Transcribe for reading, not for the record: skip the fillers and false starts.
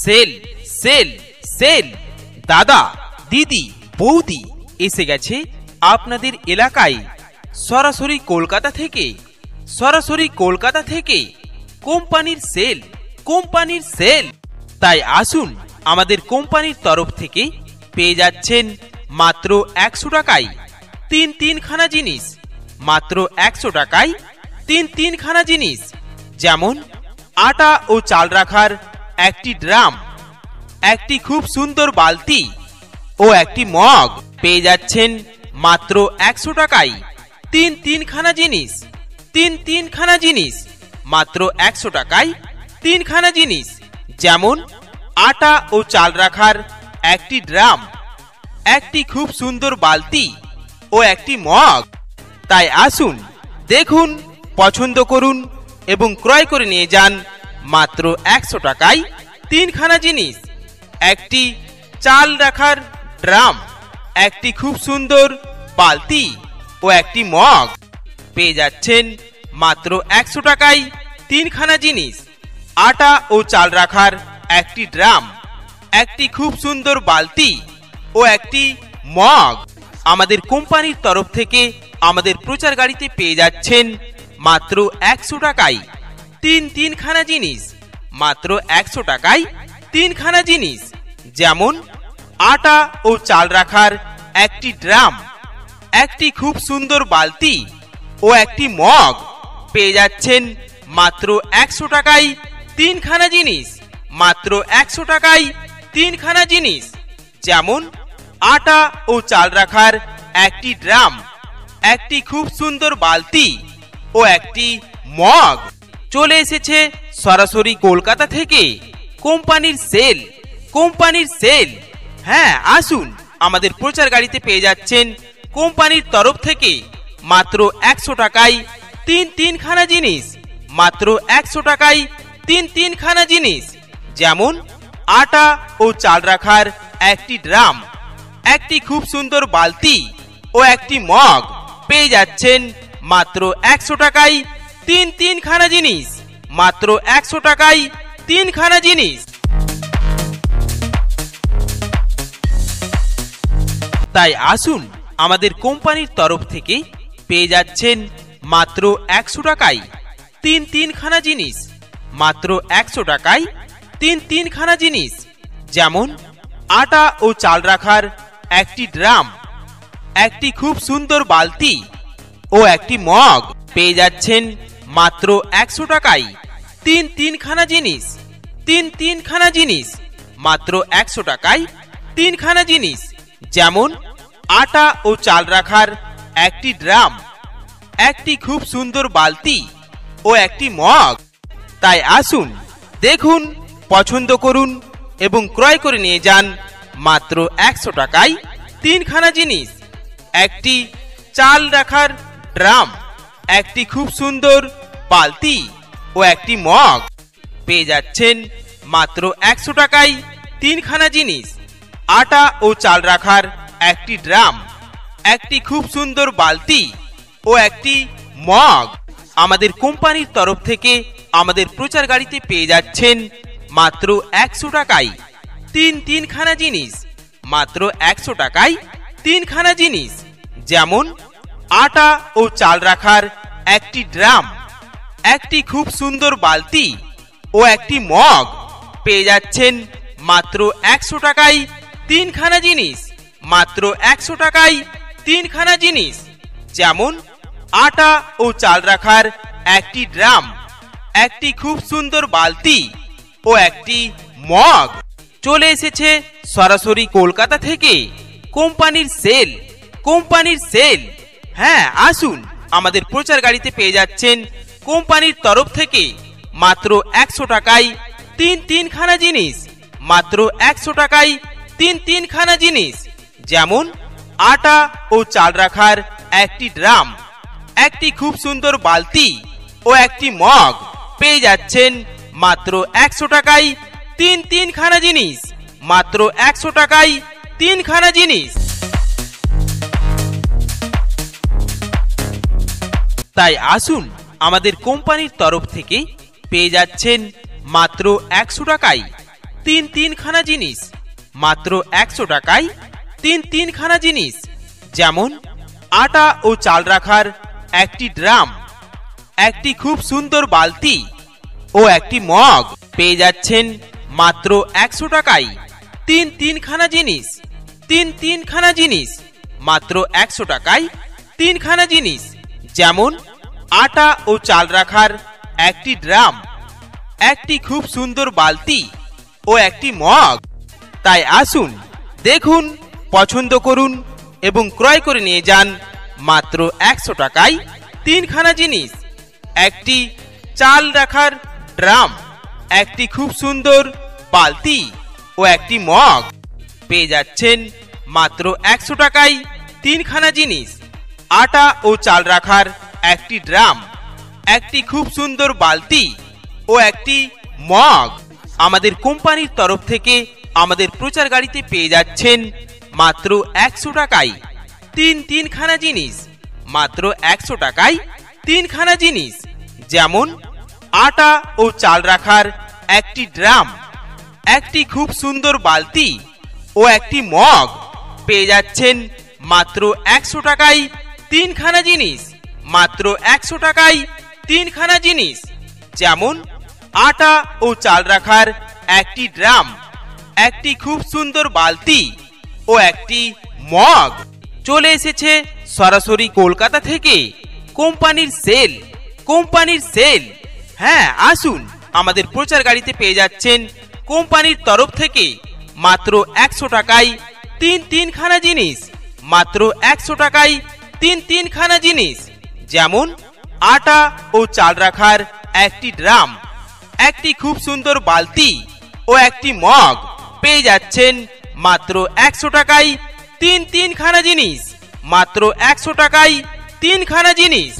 Sell sell sell. দাদা দিদি বৌদি এসে গেছে আপনাদের এলাকায় সরাসরি কলকাতা থেকে কোম্পানির সেল। তাই আসুন আমাদের কোম্পানির তরফ থেকে পেয়ে যাচ্ছেন মাত্র 100 টাকায় তিনখানা জিনিস। মাত্র 100 টাকায় তিনখানা জিনিস, যেমন আটা ও চাল রাখার একটি ড্রাম, একটি খুব সুন্দর বালতি ও একটি মগ। পেয়ে যাচ্ছেন মাত্র 100 টাকায় তিনখানা জিনিস। তিনখানা জিনিস মাত্র 100 টাকায় তিনখানা জিনিস, যেমন আটা ও চাল রাখার একটি ড্রাম, একটি খুব সুন্দর বালতি ও একটি মগ। তাই আসুন, দেখুন, পছন্দ করুন এবং ক্রয় করে নিয়ে যান মাত্র 100 টাকায় তিনখানা জিনিস। একটি চাল রাখার ড্রাম, একটি খুব সুন্দর বালতি ও একটি মগ। পেয়ে যাচ্ছেন মাত্র 100 টাকায় তিনখানা জিনিস। আটা ও চাল রাখার একটি ড্রাম, একটি খুব সুন্দর বালতি ও একটি মগ। আমাদের কোম্পানির তরফ থেকে আমাদের প্রচার গাড়িতে পেয়ে যাচ্ছেন মাত্র 100 টাকায় তিনখানা জিনিস। মাত্র 100 টাকায় তিনখানা জিনিস, যেমন আটা ও চাল রাখার একটি ড্রাম, একটি খুব সুন্দর বালতি ও একটি মগ। পেয়ে যাচ্ছেন মাত্র 100 টাকায় তিনখানা জিনিস। মাত্র 100 টাকায় তিনখানা জিনিস, যেমন আটা ও চাল রাখার একটি ড্রাম, একটি খুব সুন্দর বালতি ও একটি মগ। চলে এসেছে সরাসরি কলকাতা থেকে কোম্পানির সেল। হ্যাঁ, আসুন, আমাদের প্রচার গাড়িতে পেয়ে যাচ্ছেন কোম্পানির তরফ থেকে মাত্র 100 টাকায় তিনখানা জিনিস। মাত্র 100 টাকায় তিনখানা জিনিস, যেমন আটা ও চাল রাখার একটি ড্রাম, একটি খুব সুন্দর বালতি ও একটি মগ। পেয়ে যাচ্ছেন মাত্র 100 টাকায় তিনখানা জিনিস। মাত্র 100 টাকায় তিনখানা জিনিস। তাই আসুন, আমাদের কোম্পানির তরফ থেকে পেয়ে যাচ্ছেন মাত্র 100 টাকায় তিনখানা জিনিস। মাত্র 100 টাকায় তিনখানা জিনিস, যেমন আটা ও চাল রাখার একটি ড্রাম, একটি খুব সুন্দর বালতি ও একটি মগ। পেয়ে যাচ্ছেন মাত্র 100 টাকায় তিনখানা জিনিস। তিনখানা জিনিস, মাত্র 100 টাকায় তিনখানা জিনিস, যেমন আটা ও চাল রাখার একটি ড্রাম, একটি খুব সুন্দর বালতি ও একটি মগ। তাই আসুন, দেখুন, পছন্দ করুন এবং ক্রয় করে নিয়ে যান মাত্র 100 টাকায় তিনখানা জিনিস। একটি চাল রাখার ড্রাম, একটি খুব সুন্দর বালতি ও একটি মগ। পেয়ে যাচ্ছেন মাত্র 100 টাকায় তিনখানা জিনিস। আটা ও চাল রাখার একটি ড্রাম, একটি খুব সুন্দর বালতি ও একটি মগ। আমাদের কোম্পানির তরফ থেকে আমাদের প্রচার গাড়িতে পেয়ে যাচ্ছেন মাত্র 100 টাকায় তিনখানা জিনিস। মাত্র 100 টাকায় তিনখানা জিনিস, যেমন আটা ও চাল রাখার একটি ড্রাম, একটি খুব সুন্দর বালতি ও একটি মগ। পেয়ে যাচ্ছেন মাত্র 100 টাকায় তিনখানা জিনিস। মাত্র 100 টাকায় তিনখানা জিনিস, যেমন আটা ও চাল রাখার একটি ড্রাম, একটি খুব সুন্দর বালতি ও একটি মগ। চলে এসেছে সরাসরি কলকাতা থেকে কোম্পানির সেল। হ্যাঁ, আসুন, আমাদের প্রচার গাড়িতে পেয়ে যাচ্ছেন কোম্পানির তরফ থেকে মাত্র 100 টাকায় তিনখানা জিনিস। মাত্র 100 টাকায় তিনখানা জিনিস, যেমন আটা ও চাল রাখার একটি ড্রাম, একটি খুব সুন্দর বালতি ও একটি মগ। পেয়ে যাচ্ছেন মাত্র 100 টাকায় তিনখানা জিনিস। মাত্র 100 টাকায় তিনখানা জিনিস। তাই আসুন, আমাদের কোম্পানির তরফ থেকে পেয়ে যাচ্ছেন মাত্র 100 টাকায় তিনখানা জিনিস মাত্র 100 টাকায় তিনখানা জিনিস, যেমন আটা ও চাল রাখার একটি ড্রাম, একটি খুব সুন্দর বালতি ও একটি মগ পেয়ে যাচ্ছেন মাত্র 100 টাকায়। তিনখানা জিনিস, তিনখানা জিনিস মাত্র 100 টাকায় তিনখানা জিনিস, যেমন আটা ও চাল রাখার একটি ড্রাম, একটি খুব সুন্দর বালতি ও একটি মগ। তাই আসুন, দেখুন, পছন্দ করুন এবং ক্রয় করে নিয়ে যান মাত্র 100 টাকায় তিনখানা জিনিস, একটি চাল রাখার ড্রাম, একটি খুব সুন্দর বালতি ও একটি মগ পেয়ে যাচ্ছেন মাত্র 100 টাকায় তিনখানা জিনিস, আটা ও চাল রাখার একটি ড্রাম, একটি খুব সুন্দর বালতি ও একটি মগ আমাদের কোম্পানির তরফ থেকে আমাদের প্রচার গাড়িতে পেয়ে যাচ্ছেন মাত্র 100 টাকায়। তিনখানা জিনিস মাত্র 100 টাকায় তিনখানা জিনিস, যেমন আটা ও চাল রাখার একটি ড্রাম, একটি খুব সুন্দর বালতি ও একটি মগ পেয়ে যাচ্ছেন মাত্র 100 টাকায় তিনখানা জিনিস, মাত্র 100 টাকায় তিনখানা জিনিস, যেমন আটা ও চাল রাখার একটি ড্রাম, একটি খুব সুন্দর বালতি ও একটি মগ। চলে এসেছে সরাসরি কলকাতা থেকে কোম্পানির সেল, কোম্পানির সেল। হ্যাঁ, আসুন, আমাদের প্রচার গাড়িতে পেয়ে যাচ্ছেন কোম্পানির তরফ থেকে মাত্র 100 টাকায় তিনখানা জিনিস, মাত্র 100 টাকায় তিনখানা জিনিস, যেমন আটা ও চাল রাখার একটি ড্রাম, একটি খুব সুন্দর বালতি ও একটি মগ পেয়ে যাচ্ছেন মাত্র 100 টাকায় তিনখানা জিনিস, মাত্র 100 টাকায় তিনখানা জিনিস।